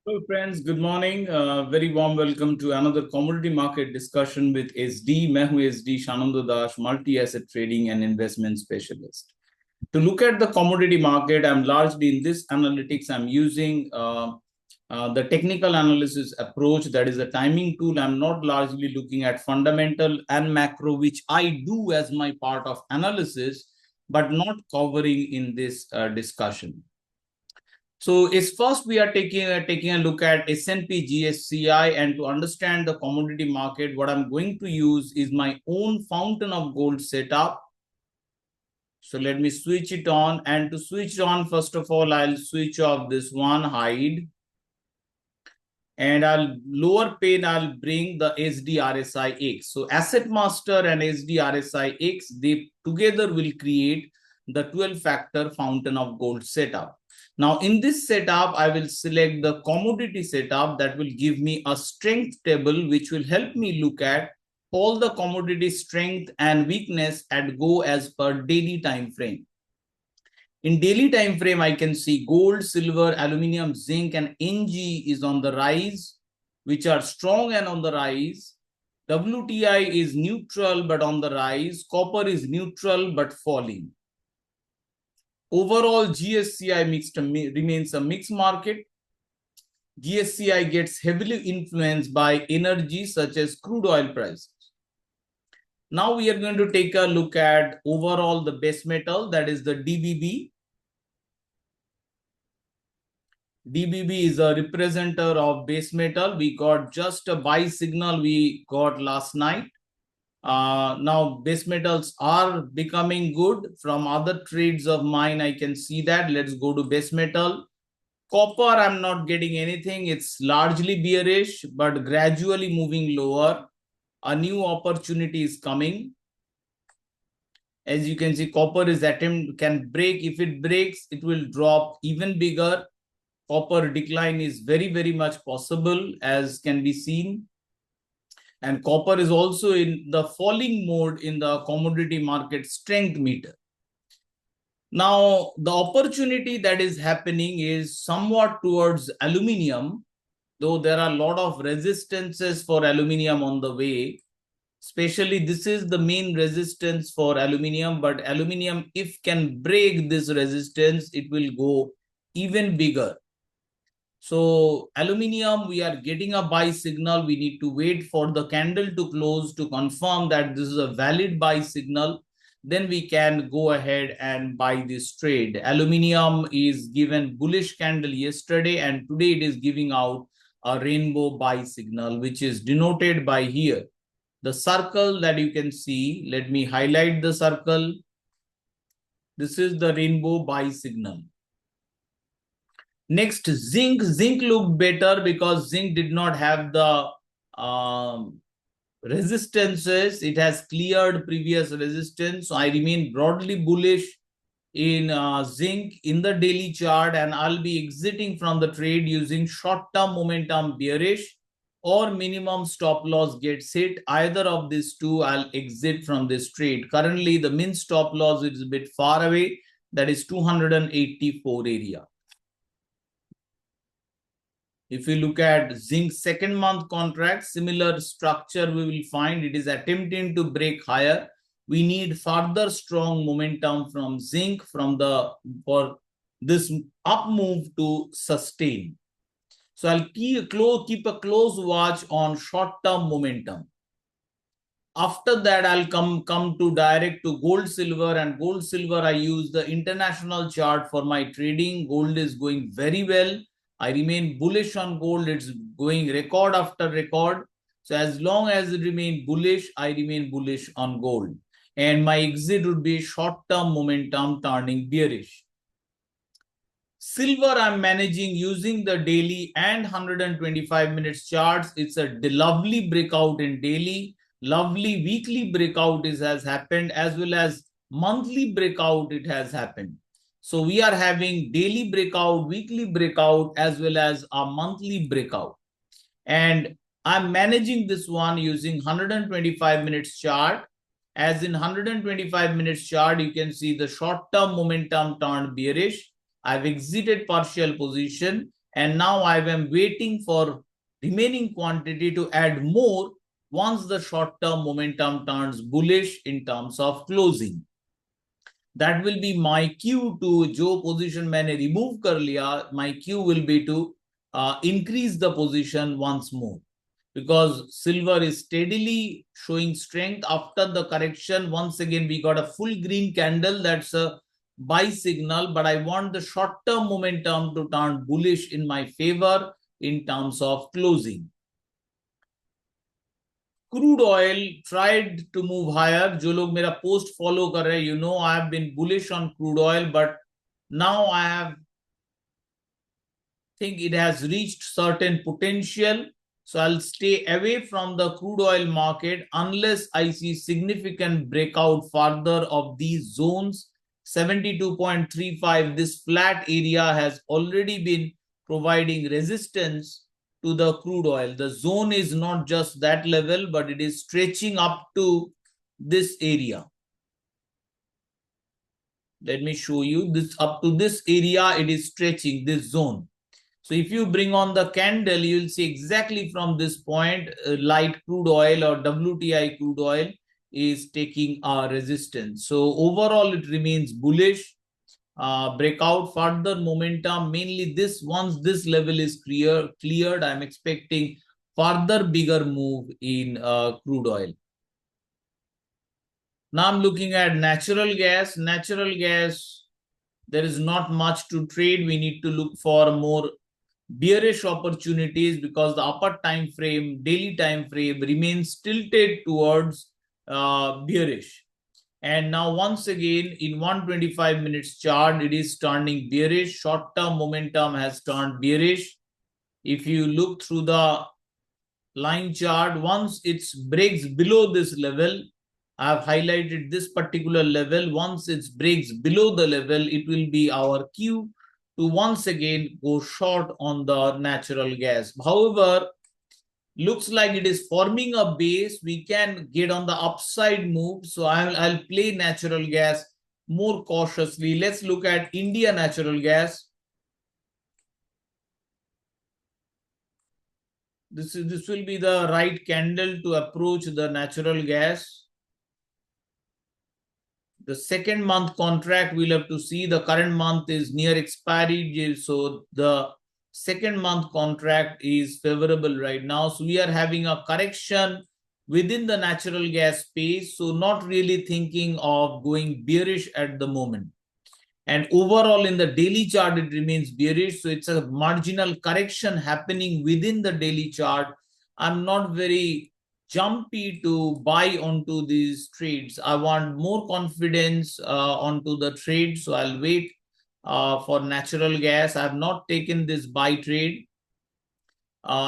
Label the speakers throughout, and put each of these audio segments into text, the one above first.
Speaker 1: Hello, friends. Good morning. Very warm welcome to another commodity market discussion with SD. मैं हूं SD Shananda Das, multi-asset trading and investment specialist. To look at the commodity market, I'm largely in this analytics. I'm using the technical analysis approach, that is a timing tool. I'm not largely looking at fundamental and macro, which I do as my part of analysis, but not covering in this discussion. So is first we are taking a look at S&P GSCI, and to understand the commodity market, what I'm going to use is my own fountain of gold setup. So let me switch it on, and to switch on, first of all, I'll switch off this one, hide, and I'll lower pane, I'll bring the SDRSI-X. So Asset Master and SDRSI-X, they together will create the 12-factor fountain of gold setup. Now, in this setup, I will select the commodity setup that will give me a strength table, which will help me look at all the commodity strength and weakness at go as per daily time frame. In daily time frame, I can see gold, silver, aluminum, zinc, and NG is on the rise, which are strong and on the rise. WTI is neutral but on the rise. Copper is neutral but falling. Overall, GSCI remains a mixed market. GSCI gets heavily influenced by energy such as crude oil prices. Now we are going to take a look at overall the base metal, that is the DBB. DBB is a representative of base metal. We got just a buy signal we got last night. Now base metals are becoming good. From other trades of mine, I can see that. Let's go to base metal. Copper, I'm not getting anything. It's largely bearish, but gradually moving lower. A new opportunity is coming. As you can see, copper is can break. If it breaks, it will drop even bigger. Copper decline is very, very much possible, as can be seen. And copper is also in the falling mode in the commodity market strength meter. Now, the opportunity that is happening is somewhat towards aluminium, though there are a lot of resistances for aluminium on the way. Especially, this is the main resistance for aluminium, but aluminium, if can break this resistance, it will go even bigger. So aluminium, we are getting a buy signal. We need to wait for the candle to close to confirm that this is a valid buy signal. Then we can go ahead and buy this trade. Aluminium is given bullish candle yesterday, and today it is giving out a rainbow buy signal, which is denoted by here. The circle that you can see, let me highlight the circle. This is the rainbow buy signal. Next, zinc. Zinc looked better because zinc did not have the resistances. It has cleared previous resistance. So I remain broadly bullish in zinc in the daily chart, and I'll be exiting from the trade using short-term momentum bearish or minimum stop loss gets hit. Either of these two, I'll exit from this trade. Currently, the min stop loss is a bit far away. That is 284 area. If we look at zinc second month contract, similar structure we will find. It is attempting to break higher. We need further strong momentum from zinc for this up move to sustain. So I'll keep a close watch on short-term momentum. After that, I'll come to direct to gold, silver, and gold, silver. I use the international chart for my trading. Gold is going very well. I remain bullish on gold. It's going record after record. So as long as it remains bullish, I remain bullish on gold. And my exit would be short-term momentum turning bearish. Silver, I'm managing using the daily and 125 minutes charts. It's a lovely breakout in daily. Lovely weekly breakout has happened, as well as monthly breakout it has happened. So we are having daily breakout, weekly breakout, as well as a monthly breakout. And I'm managing this one using 125 minutes chart. As in 125 minutes chart, you can see the short-term momentum turned bearish. I've exited partial position, And now I am waiting for remaining quantity to add more once the short-term momentum turns bullish in terms of closing. That will be my cue to जो position मैंने remove कर लिया, my cue will be to increase the position once more, because silver is steadily showing strength after the correction. Once again, we got a full green candle. That's a buy signal, but I want the short-term momentum to turn bullish in my favor in terms of closing. Crude oil tried to move higher. जो लोग मेरा post follow कर रहे हैं, you know I have been bullish on crude oil, but now I have think it has reached certain potential. So I'll stay away from the crude oil market unless I see significant breakout further of these zones. 72.35, this flat area has already been providing resistance to the crude oil. The zone is not just that level, but it is stretching up to this area. Let me show you this. Up to this area, it is stretching this zone. So if you bring on the candle, you will see exactly from this point, light crude oil or WTI crude oil is taking a resistance. So overall, it remains bullish. Breakout further momentum, mainly this, once this level is cleared, I'm expecting further bigger move in crude oil. Now I'm looking at natural gas. Natural gas, there is not much to trade. We need to look for more bearish opportunities because the upper time frame, daily time frame remains tilted towards bearish. And now once again in 125 minutes chart, it is turning bearish. Short-term momentum has turned bearish. If you look through the line chart, once it breaks below this level, I have highlighted this particular level. Once it breaks below the level, it will be our cue to once again go short on the natural gas. However, looks like it is forming a base. We can get on the upside move. So I'll play natural gas more cautiously. Let's look at India natural gas. This will be the right candle to approach the natural gas. The second month contract, we'll have to see. The current month is near expiry, so the second month contract is favorable right now. So we are having a correction within the natural gas space, so not really thinking of going bearish at the moment. And overall in the daily chart, it remains bearish, so it's a marginal correction happening within the daily chart. I'm not very jumpy to buy onto these trades. I want more confidence onto the trade, so I'll wait for natural gas. I have not taken this buy trade,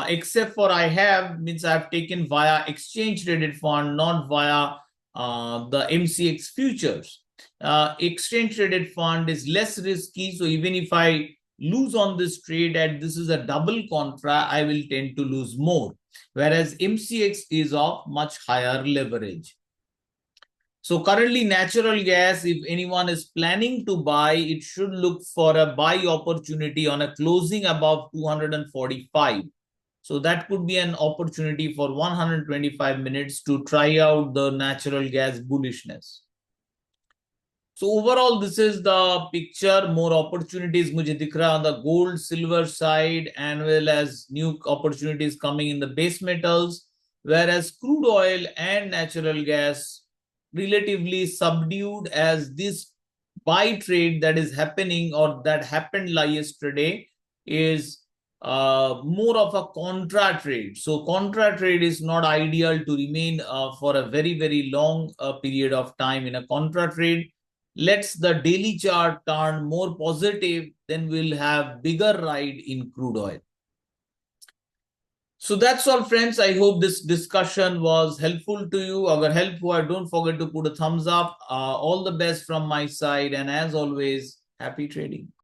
Speaker 1: except for I've taken via exchange traded fund, not via the MCX futures. Exchange traded fund is less risky, so even if I lose on this trade and this is a double contra, I will tend to lose more. Whereas MCX is of much higher leverage. So currently natural gas, if anyone is planning to buy, it should look for a buy opportunity on a closing above 245. So that could be an opportunity for 125 minutes to try out the natural gas bullishness. So overall, this is the picture. More opportunities mujhe dikh raha on the gold, silver side, and well as new opportunities coming in the base metals, whereas crude oil and natural gas relatively subdued, as this buy trade that is happening or that happened yesterday is more of a contra trade. So contra trade is not ideal to remain for a very, very long period of time in a contra trade. Let's the daily chart turn more positive, then we'll have bigger ride in crude oil. So that's all, friends. I hope this discussion was helpful to you. Agar help hua, don't forget to put a thumbs up. All the best from my side, and as always, happy trading.